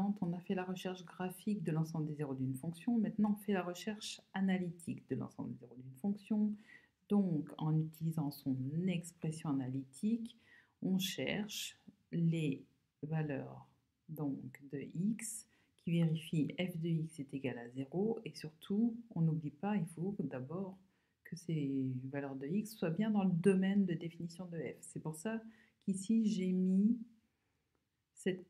précédente, on a fait la recherche graphique de l'ensemble des zéros d'une fonction. Maintenant, on fait la recherche analytique de l'ensemble des zéros d'une fonction. Donc, en utilisant son expression analytique, on cherche les valeurs donc, de x qui vérifient f de x est égal à 0. Et surtout, on n'oublie pas, il faut d'abord que ces valeurs de x soient bien dans le domaine de définition de f. C'est pour ça qu'ici, j'ai mis cette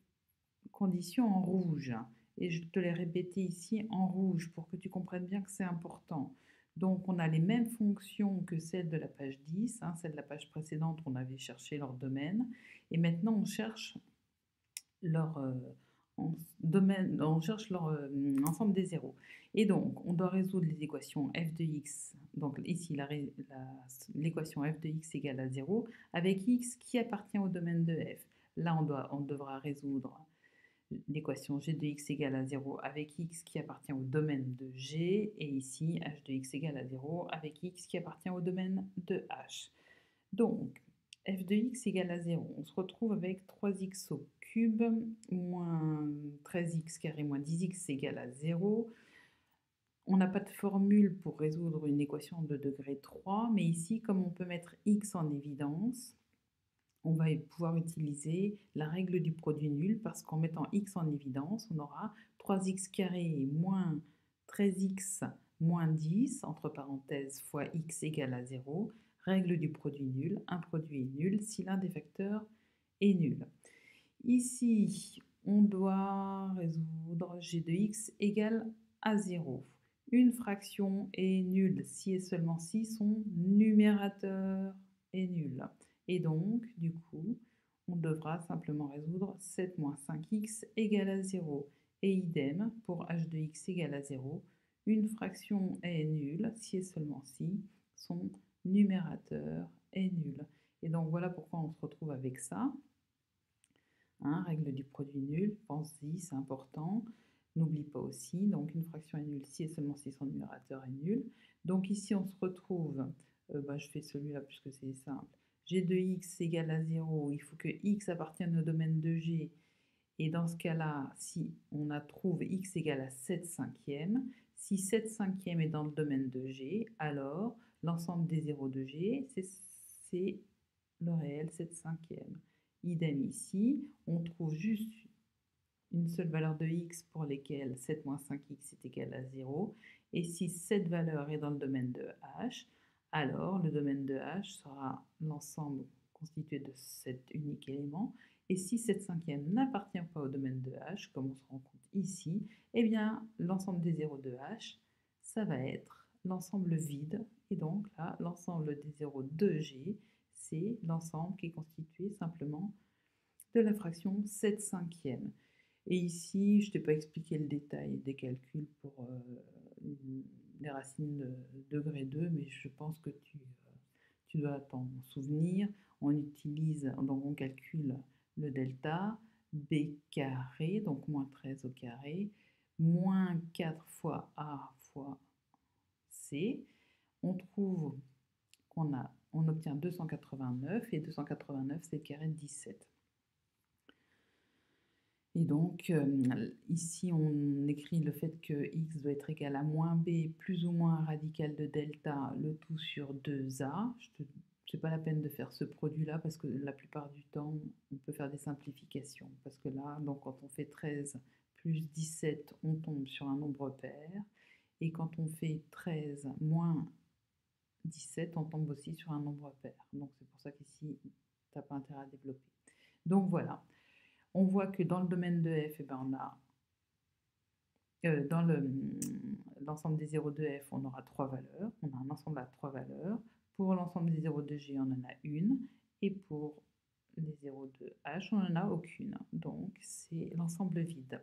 condition en rouge. Et je te l'ai répété ici en rouge pour que tu comprennes bien que c'est important. Donc, on a les mêmes fonctions que celles de la page 10, celle de la page précédente, on avait cherché leur domaine. Et maintenant, on cherche leur domaine, on cherche leur ensemble des zéros. Et donc, on doit résoudre les équations f de x, donc ici l'équation f de x égale à 0, avec x qui appartient au domaine de f. Là, on devra résoudre l'équation g de x égale à 0 avec x qui appartient au domaine de g, et ici h de x égale à 0 avec x qui appartient au domaine de h. Donc, f de x égale à 0, on se retrouve avec 3x au cube moins 13x carré moins 10x égale à 0. On n'a pas de formule pour résoudre une équation de degré 3, mais ici, comme on peut mettre x en évidence, on va pouvoir utiliser la règle du produit nul parce qu'en mettant x en évidence, on aura 3x carré moins 13x moins 10, entre parenthèses, fois x égale à 0, règle du produit nul, un produit est nul si l'un des facteurs est nul. Ici, on doit résoudre g de x égale à 0. Une fraction est nulle si et seulement si son numérateur est nul. Et donc, du coup, on devra simplement résoudre 7 moins 5x égale à 0. Et idem pour h de x égale à 0. Une fraction est nulle si et seulement si son numérateur est nul. Et donc, voilà pourquoi on se retrouve avec ça. Règle du produit nul, pense-y, c'est important. N'oublie pas aussi, donc une fraction est nulle si et seulement si son numérateur est nul. Donc ici, on se retrouve, je fais celui-là puisque c'est simple. G de x égale à 0, il faut que x appartienne au domaine de g. Et dans ce cas-là, si on trouve x égale à 7 cinquièmes, si 7 cinquièmes est dans le domaine de g, alors l'ensemble des zéros de g, c'est le réel 7 cinquièmes. Idem ici, on trouve juste une seule valeur de x pour lesquelles 7 moins 5x est égal à 0. Et si cette valeur est dans le domaine de h, alors le domaine de h sera l'ensemble constitué de cet unique élément. Et si cette cinquième n'appartient pas au domaine de h, comme on se rend compte ici, eh bien l'ensemble des zéros de h, ça va être l'ensemble vide. Et donc là, l'ensemble des zéros de g, c'est l'ensemble qui est constitué simplement de la fraction 7 cinquièmes. Et ici, je ne t'ai pas expliqué le détail des calculs pour les racines de degré 2, mais je pense que tu dois t'en souvenir. On utilise, donc on calcule le delta, b carré, donc moins 13 au carré, moins 4 fois a fois c. On trouve on obtient 289, et 289 c'est le carré de 17. Et donc, ici, on écrit le fait que x doit être égal à moins b plus ou moins radical de delta, le tout sur 2a. C'est pas la peine de faire ce produit-là parce que la plupart du temps, on peut faire des simplifications. Parce que là, donc, quand on fait 13 plus 17, on tombe sur un nombre pair. Et quand on fait 13 moins 17, on tombe aussi sur un nombre pair. Donc, c'est pour ça qu'ici, tu n'as pas intérêt à développer. Donc, voilà. On voit que dans le domaine de f, on a dans l'ensemble des zéros de f, on aura 3 valeurs. On a un ensemble à 3 valeurs. Pour l'ensemble des zéros de g, on en a une. Et pour les zéros de h, on n'en a aucune. Donc, c'est l'ensemble vide.